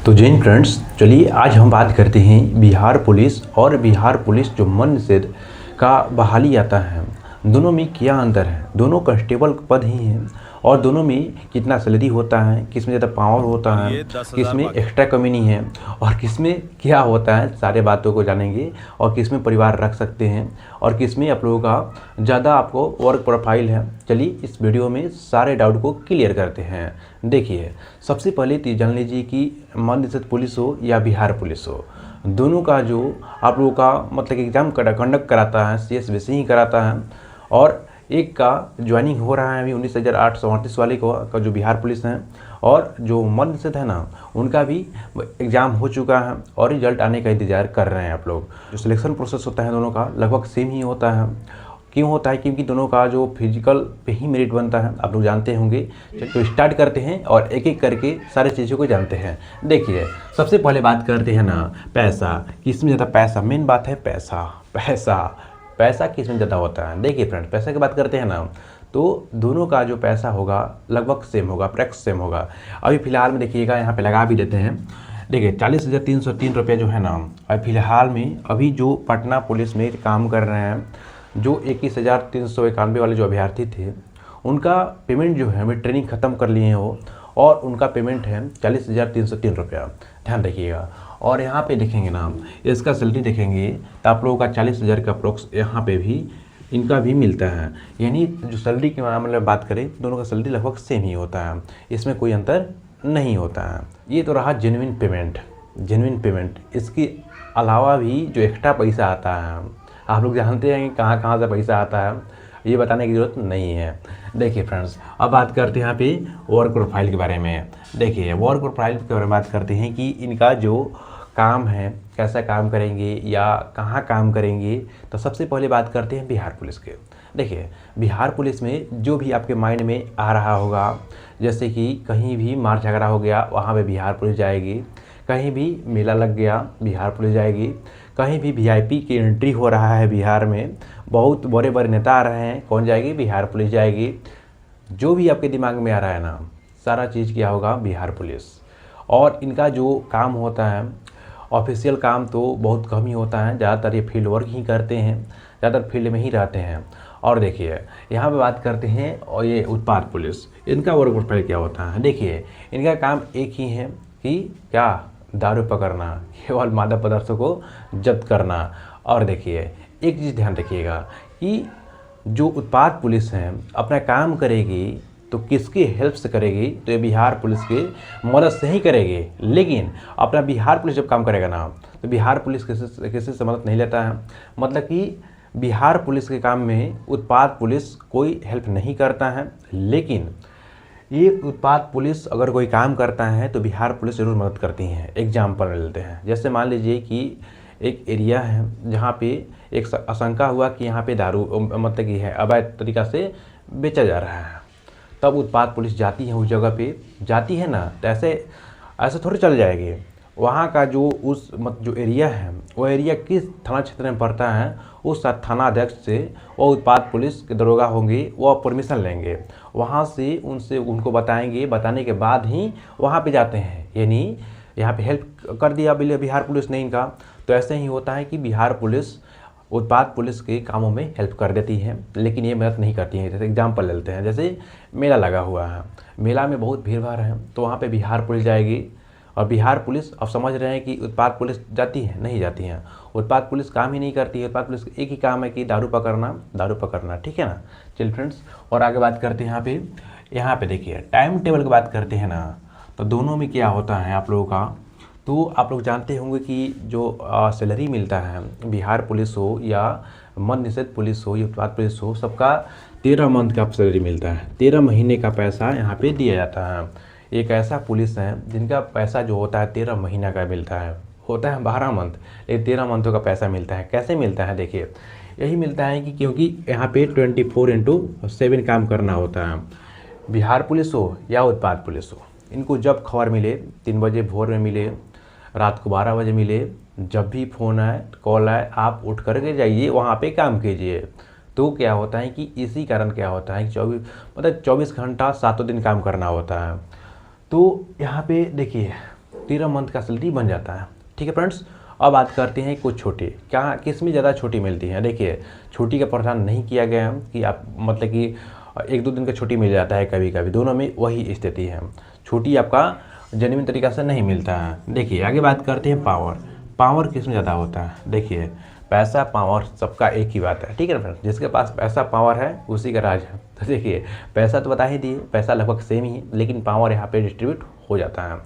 तो जय हिंद फ्रेंड्स, चलिए आज हम बात करते हैं बिहार पुलिस और बिहार पुलिस जो मन निषेध का बहाली आता है, दोनों में क्या अंतर है। दोनों कांस्टेबल पद ही हैं और दोनों में कितना सैलरी होता है, किस में ज़्यादा पावर होता और है, ये 10,000 किस में बाकी। एक्स्ट्रा कमी नहीं है और किस में क्या होता है, सारे बातों को जानेंगे। और किस में परिवार रख सकते हैं और किस में आप लोगों का ज़्यादा आपको वर्क प्रोफाइल है। चलिए इस वीडियो में सारे डाउट को क्लियर करते हैं। देखिए, सबसे पहले तो जान लीजिए कि मन निषेध पुलिस हो या बिहार पुलिस हो, दोनों का जो आप लोगों का मतलब एग्ज़ाम कंडक्ट कराता है CS वैसे ही कराता है। और एक का ज्वाइनिंग हो रहा है अभी 19,838 वाले का जो बिहार पुलिस हैं, और जो मन निषेध है ना, उनका भी एग्ज़ाम हो चुका है और रिजल्ट आने का इंतज़ार कर रहे हैं आप लोग। जो सिलेक्शन प्रोसेस होता है दोनों का लगभग सेम ही होता है। क्यों होता है? क्योंकि दोनों का जो फिजिकल पे ही मेरिट बनता है, आप लोग जानते होंगे। तो स्टार्ट करते हैं और एक एक करके सारी चीज़ों को जानते हैं। देखिए, सबसे पहले बात करते हैं ना पैसा, किस में ज़्यादा पैसा, मेन बात है पैसा। पैसा पैसा किस में ज़्यादा होता है। देखिए फ्रेंड्स, पैसा की बात करते हैं ना, तो दोनों का जो पैसा होगा लगभग सेम होगा, प्रैक्स सेम होगा। अभी फ़िलहाल में देखिएगा, यहाँ पे लगा भी देते हैं। देखिए 40,303 रुपये जो है ना, अभी फ़िलहाल में अभी जो पटना पुलिस में काम कर रहे हैं, जो 21,391 वाले जो अभ्यर्थी थे, उनका पेमेंट जो है अभी ट्रेनिंग ख़त्म कर लिए हैं वो, और उनका पेमेंट है 40,303 रुपया। ध्यान रखिएगा। और यहाँ पे देखेंगे ना, इसका सैलरी देखेंगे तो आप लोगों का 40,000 का अप्रोक्स यहाँ पे भी इनका भी मिलता है। यानी जो सैलरी के मामले में बात करें, दोनों का सैलरी लगभग सेम ही होता है, इसमें कोई अंतर नहीं होता है। ये तो रहा जेन्युइन पेमेंट। जेन्युइन पेमेंट, इसके अलावा भी जो एक्स्ट्रा पैसा आता है, आप लोग जानते हैं कि कहाँ कहाँ से पैसा आता है, ये बताने की ज़रूरत नहीं है। देखिए फ्रेंड्स, अब बात करते हैं यहाँ पे वर्क प्रोफाइल के बारे में। देखिए, वर्क प्रोफाइल के बारे में बात करते हैं कि इनका जो काम है, कैसा काम करेंगे या कहाँ काम करेंगे। तो सबसे पहले बात करते हैं बिहार पुलिस के। देखिए, बिहार पुलिस में जो भी आपके माइंड में आ रहा होगा, जैसे कि कहीं भी मार झगड़ा हो गया, वहाँ पे बिहार पुलिस जाएगी। कहीं भी मेला लग गया, बिहार पुलिस जाएगी। कहीं भी VIP की एंट्री हो रहा है बिहार में, बहुत बड़े बड़े नेता आ रहे हैं, कौन जाएगी? बिहार पुलिस जाएगी। जो भी आपके दिमाग में आ रहा है ना, सारा चीज़ क्या होगा? बिहार पुलिस। और इनका जो काम होता है, ऑफिशियल काम तो बहुत कम ही होता है, ज़्यादातर ये फील्ड वर्क ही करते हैं, ज़्यादातर फील्ड में ही रहते हैं। और देखिए, यहाँ पे बात करते हैं और ये उत्पाद पुलिस, इनका वर्क प्रोफाइल क्या होता है। देखिए, इनका काम एक ही है कि क्या? दारू पकड़ना, केवल मादक पदार्थों को जब्त करना। और देखिए, एक चीज़ ध्यान रखिएगा कि जो उत्पाद पुलिस है अपना काम करेगी तो किसकी हेल्प से करेगी? तो ये बिहार पुलिस के मदद से ही करेगी। लेकिन अपना बिहार पुलिस जब काम करेगा ना, तो बिहार पुलिस किसी से मदद नहीं लेता है। मतलब कि बिहार पुलिस के काम में उत्पाद पुलिस कोई हेल्प नहीं करता है। लेकिन ये उत्पाद पुलिस अगर कोई काम करता है तो बिहार पुलिस ज़रूर मदद करती है। एग्जाम्पल लेते हैं, जैसे मान लीजिए कि एक एरिया है जहाँ पे एक आशंका हुआ कि यहाँ पे दारू मतलब कि है अवैध तरीक़ा से बेचा जा रहा है। तब उत्पाद पुलिस जाती है, उस जगह पे जाती है ना, तो ऐसे ऐसे थोड़ी चल जाएगी। वहाँ का जो उस जो एरिया है, वो एरिया किस थाना क्षेत्र में पड़ता है, उस थाना अध्यक्ष से वो उत्पाद पुलिस के दरोगा होंगे, वो परमिशन लेंगे, वहाँ से उनसे उनको बताएंगे, बताने के बाद ही वहाँ पे जाते हैं। यानी यहाँ पे हेल्प कर दिया बिहार पुलिस ने इनका। तो ऐसे ही होता है कि बिहार पुलिस उत्पाद पुलिस के कामों में हेल्प कर देती है, लेकिन ये मदद नहीं करती है। जैसे एग्जाम्पल लेते हैं, जैसे मेला लगा हुआ है, मेला में बहुत भीड़ भाड़ है, तो वहाँ पे बिहार पुलिस जाएगी। और बिहार पुलिस, अब समझ रहे हैं कि उत्पाद पुलिस जाती है? नहीं जाती हैं। उत्पाद पुलिस काम ही नहीं करती है। उत्पाद पुलिस का एक ही काम है कि दारू पकड़ना, दारू पकड़ना। ठीक है ना। चल फ्रेंड्स, और आगे बात करते हैं यहाँ पे देखिए टाइम टेबल की बात करते हैं ना, तो दोनों में क्या होता है आप लोगों का, तो आप लोग जानते होंगे कि जो सैलरी मिलता है, बिहार पुलिस हो या मन निषेध पुलिस हो या उत्पाद पुलिस हो, सबका 13 मंथ का सैलरी मिलता है। 13 महीने का पैसा यहाँ पे दिया जाता है। एक ऐसा पुलिस है जिनका पैसा जो होता है 13 महीना का मिलता है, होता है 12 मंथ, लेकिन 13 मंथों का पैसा मिलता है। कैसे मिलता है? देखिए, यही मिलता है कि क्योंकि यहाँ पे 24/7 काम करना होता है। बिहार पुलिस हो या उत्पाद पुलिस हो, इनको जब खबर मिले, 3 बजे भोर में मिले, रात को 12 बजे मिले, जब भी फ़ोन आए, कॉल आए, आप उठ करके जाइए, वहाँ पे काम कीजिए। तो क्या होता है कि इसी कारण क्या होता है कि 24 घंटा 7 दिन काम करना होता है। तो यहाँ पे देखिए, 13 मंथ का सैलरी बन जाता है। ठीक है फ्रेंड्स, अब बात करते हैं कुछ छुट्टी, क्या किस में ज़्यादा छुट्टी मिलती है। देखिए, छुट्टी का प्रावधान नहीं किया गया है कि आप मतलब कि 1-2 दिन का छुट्टी मिल जाता है, कभी कभी दोनों में वही स्थिति है, छुट्टी आपका जेन्युइन तरीक़ा से नहीं मिलता है। देखिए आगे बात करते हैं पावर किस में ज़्यादा होता है। देखिए पैसा पावर सबका एक ही बात है, ठीक है ना फ्रेंड्स, जिसके पास पैसा पावर है उसी का राज है। तो देखिए पैसा तो बता ही दिए, पैसा लगभग सेम ही है, लेकिन पावर यहाँ पे डिस्ट्रीब्यूट हो जाता है।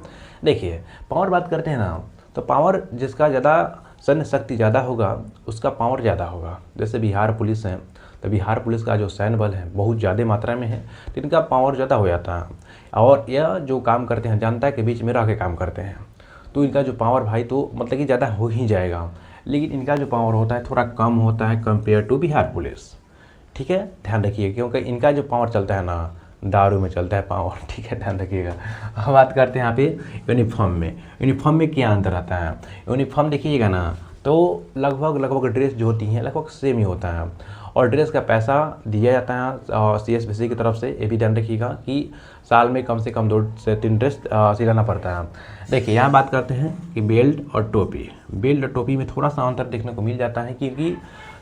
देखिए पावर बात करते हैं ना, तो पावर जिसका ज़्यादा सैन्य शक्ति ज़्यादा होगा उसका पावर ज़्यादा होगा। जैसे बिहार पुलिस है, तो बिहार पुलिस का जो सैन्य बल है बहुत ज़्यादा मात्रा में है, तो इनका पावर ज़्यादा हो जाता है। और यह जो काम करते हैं जनता के बीच में रह के काम करते हैं, तो इनका जो पावर भाई तो मतलब कि ज़्यादा हो ही जाएगा। लेकिन इनका जो पावर होता है थोड़ा कम होता है कंपेयर टू बिहार पुलिस। ठीक है, ध्यान रखिए, क्योंकि इनका जो पावर चलता है ना, दारू में चलता है पावर। ठीक है, ध्यान रखिएगा। अब बात करते हैं यहाँ पे यूनिफॉर्म में क्या अंतर आता है। यूनिफॉर्म देखिएगा ना, तो लगभग ड्रेस जो होती हैं लगभग सेम ही होता है, और ड्रेस का पैसा दिया जाता है CSBC की तरफ से। ये भी ध्यान रखिएगा कि साल में कम से कम 2 से 3 ड्रेस सिलाना पड़ता है। देखिए यहाँ बात करते हैं कि बेल्ट और टोपी में थोड़ा सा अंतर देखने को मिल जाता है, क्योंकि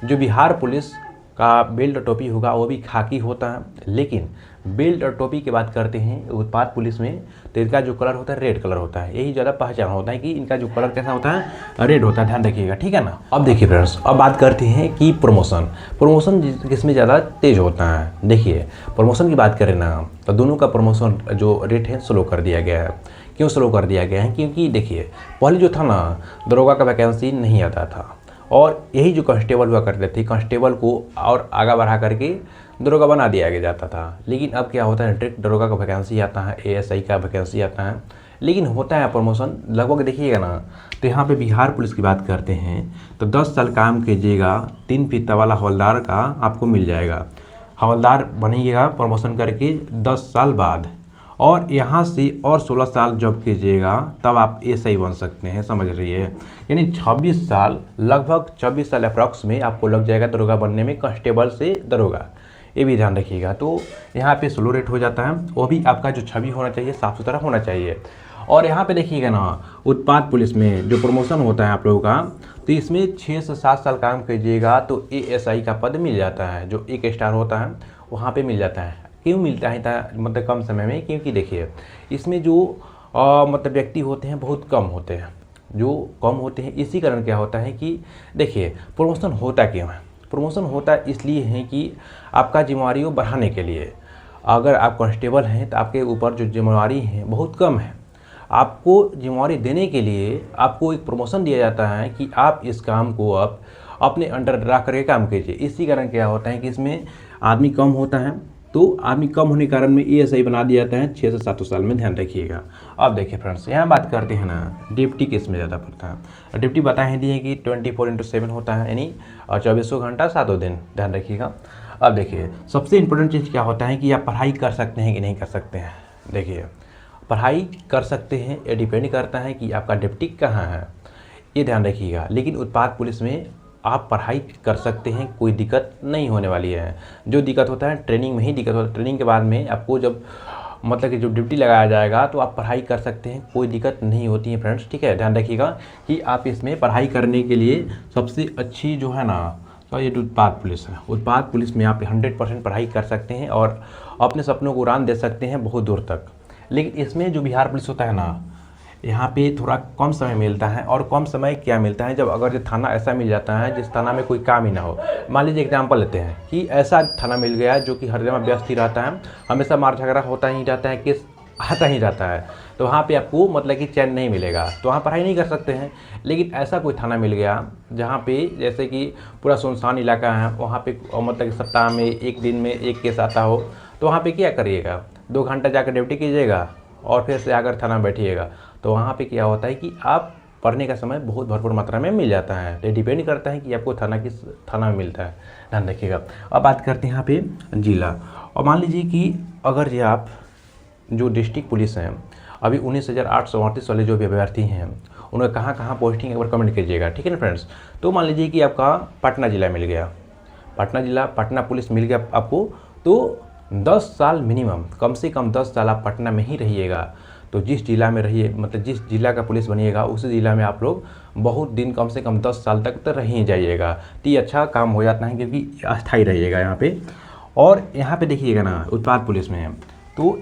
जो बिहार पुलिस का बेल्ट और टोपी होगा वो भी खाकी होता है, लेकिन बेल्ट और टोपी की बात करते हैं उत्पाद पुलिस में, तो इनका जो कलर होता है रेड कलर होता है। यही ज़्यादा पहचान होता है कि इनका जो कलर कैसा होता है, रेड होता है, ध्यान रखिएगा। ठीक है ना। अब देखिए फ्रेंड्स, अब बात करते हैं कि प्रमोशन किसमें ज़्यादा तेज होता है। देखिए प्रमोशन की बात करें ना, तो दोनों का प्रमोशन जो रेट है स्लो कर दिया गया है। क्यों स्लो कर दिया गया है? क्योंकि देखिए पहले जो था ना, दरोगा का वैकेंसी नहीं आता था, और यही जो कांस्टेबल हुआ करते थे, कांस्टेबल को और आगे बढ़ा करके दरोगा बना दिया गया जाता था। लेकिन अब क्या होता है, डायरेक्ट दरोगा का वैकेंसी आता है, ASI का वैकेंसी आता है, लेकिन होता है प्रमोशन लगभग देखिएगा ना। तो यहाँ पे बिहार पुलिस की बात करते हैं तो 10 साल काम कीजिएगा, 3 फीता वाला हवलदार का आपको मिल जाएगा। हवलदार बनिएगा प्रमोशन करके 10 साल बाद, और यहाँ से और 16 साल जॉब कीजिएगा तब आप ASI बन सकते हैं, समझ रही है। यानी 26 साल, लगभग 26 साल अप्रॉक्स में आपको लग जाएगा दरोगा बनने में, कांस्टेबल से दरोगा। ये भी ध्यान रखिएगा। तो यहाँ पे स्लो रेट हो जाता है, वो भी आपका जो छवि होना चाहिए साफ़ सुथरा होना चाहिए। और यहाँ पे देखिएगा ना, उत्पाद पुलिस में जो प्रमोशन होता है आप लोगों का, तो इसमें 6 से 7 साल काम कीजिएगा तो ASI का पद मिल जाता है, जो 1 स्टार होता है वहाँ पे मिल जाता है। क्यों मिलता है इतना मतलब कम समय में? क्योंकि देखिए इसमें जो मतलब व्यक्ति होते हैं बहुत कम होते हैं, इसी कारण क्या होता है कि देखिए प्रमोशन होता क्यों है? प्रमोशन होता इसलिए है कि आपका जिम्मेवारी को बढ़ाने के लिए। अगर आप कांस्टेबल हैं तो आपके ऊपर जो जिम्मेवारी है बहुत कम है, आपको जिम्मेवारी देने के लिए आपको एक प्रमोशन दिया जाता है कि आप इस काम को आप अपने अंडर रख करके काम कीजिए। इसी कारण क्या होता है कि इसमें आदमी कम होता है, तो आदमी कम होने के कारण में ASI बना दिया जाता है 6 से 7 साल में, ध्यान रखिएगा। अब देखिए फ्रेंड्स, यहाँ बात करते हैं ना ड्यूटी किस में ज़्यादा पड़ता है। ड्यूटी बता ही दिए कि 24/7 होता है, यानी 24 घंटा 7 दिन, ध्यान रखिएगा। अब देखिए सबसे इम्पोर्टेंट चीज़ क्या होता है कि आप पढ़ाई कर सकते हैं कि नहीं कर सकते हैं। देखिए पढ़ाई कर सकते हैं, ये डिपेंड करता है कि आपका ड्यूटी कहाँ है, ये ध्यान रखिएगा। लेकिन उत्पाद पुलिस में आप पढ़ाई कर सकते हैं, कोई दिक्कत नहीं होने वाली है। जो दिक्कत होता है ट्रेनिंग में ही दिक्कत होता है। ट्रेनिंग के बाद में आपको जब मतलब कि जो ड्यूटी लगाया जाएगा तो आप पढ़ाई कर सकते हैं, कोई दिक्कत नहीं होती है फ्रेंड्स। ठीक है, ध्यान रखिएगा कि आप इसमें पढ़ाई करने के लिए सबसे अच्छी जो है ना, तो ये उत्पाद पुलिस है। उत्पाद पुलिस में आप 100% पढ़ाई कर सकते हैं और अपने सपनों को उड़ान दे सकते हैं बहुत दूर तक। लेकिन इसमें जो बिहार पुलिस होता है ना, यहाँ पे थोड़ा कम समय मिलता है। और कम समय क्या मिलता है, जब अगर जो थाना ऐसा मिल जाता है जिस थाना में कोई काम ही ना हो। मान लीजिए एग्जांपल लेते हैं कि ऐसा थाना मिल गया जो कि हर जगह व्यस्त ही रहता है, हमेशा मार झगड़ा होता ही रहता है, केस आता ही रहता है, तो वहाँ पे आपको मतलब कि चैन नहीं मिलेगा, तो वहाँ पढ़ाई नहीं कर सकते हैं। लेकिन ऐसा कोई थाना मिल गया जहाँ पे जैसे कि पूरा सुनसान इलाका है, वहाँ पे मतलब कि सप्ताह में 1 दिन में 1 केस आता हो, तो वहाँ पे क्या करिएगा, 2 घंटा जाकर ड्यूटी कीजिएगा और फिर से आकर थाना में बैठिएगा। तो वहाँ पे क्या होता है कि आप पढ़ने का समय बहुत भरपूर मात्रा में मिल जाता है। ये डिपेंड करता है कि आपको थाना किस थाना में मिलता है, ध्यान रखिएगा। अब बात करते हैं यहाँ पे जिला। और मान लीजिए कि अगर ये आप जो डिस्ट्रिक्ट पुलिस हैं, अभी 19,838 वाले जो भी अभ्यर्थी हैं उन्हें कहाँ कहाँ पोस्टिंग एक बार कमेंट कीजिएगा, ठीक है ना फ्रेंड्स। तो मान लीजिए कि आपका पटना ज़िला मिल गया, पटना पुलिस मिल गया आपको, तो 10 साल मिनिमम, कम से कम 10 साल आप पटना में ही रहिएगा, तो जिस जिला में रहिए, मतलब जिस जिला का पुलिस बनिएगा उसी जिला में आप लोग बहुत दिन, कम से कम 10 साल तक तो रह ही जाइएगा। तो ये अच्छा काम हो जाता है क्योंकि अस्थायी रहिएगा यहाँ पे। और यहाँ पे देखिएगा ना, उत्पाद पुलिस में है तो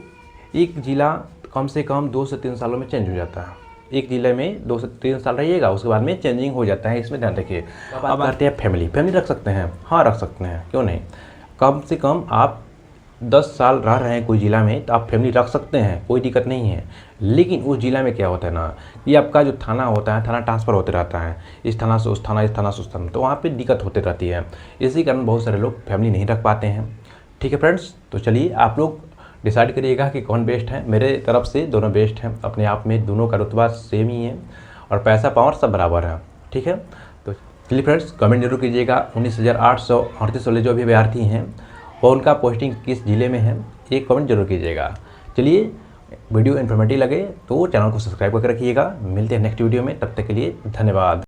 एक ज़िला कम से कम 2 से 3 सालों में चेंज हो जाता है। एक ज़िले में 2 से 3 साल रहिएगा, उसके बाद में चेंजिंग हो जाता है, इसमें ध्यान रखिए। अब आते हैं फैमिली रख सकते हैं, हाँ रख सकते हैं, क्यों नहीं। कम से कम आप 10 साल रह रहे हैं कोई ज़िला में तो आप फैमिली रख सकते हैं, कोई दिक्कत नहीं है। लेकिन उस ज़िला में क्या होता है ना, ये आपका जो थाना होता है, थाना ट्रांसफ़र होते रहता है, इस थाना से उस थाना, इस थाना से उस थाना, तो वहाँ पे दिक्कत होती रहती है। इसी कारण बहुत सारे लोग फैमिली नहीं रख पाते हैं। ठीक है फ्रेंड्स, तो चलिए आप लोग डिसाइड करिएगा कि कौन बेस्ट है। मेरे तरफ से दोनों बेस्ट हैं, अपने आप में दोनों का रुतबा सेम ही है और पैसा पावर सब बराबर है। ठीक है, तो चलिए फ्रेंड्स कमेंट जरूर कीजिएगा 19,838 वाले जो भी अभ्यर्थी हैं और उनका पोस्टिंग किस ज़िले में है, एक कमेंट जरूर कीजिएगा। चलिए वीडियो इन्फॉर्मेटिव लगे तो चैनल को सब्सक्राइब करके रखिएगा। मिलते हैं नेक्स्ट वीडियो में, तब तक के लिए धन्यवाद।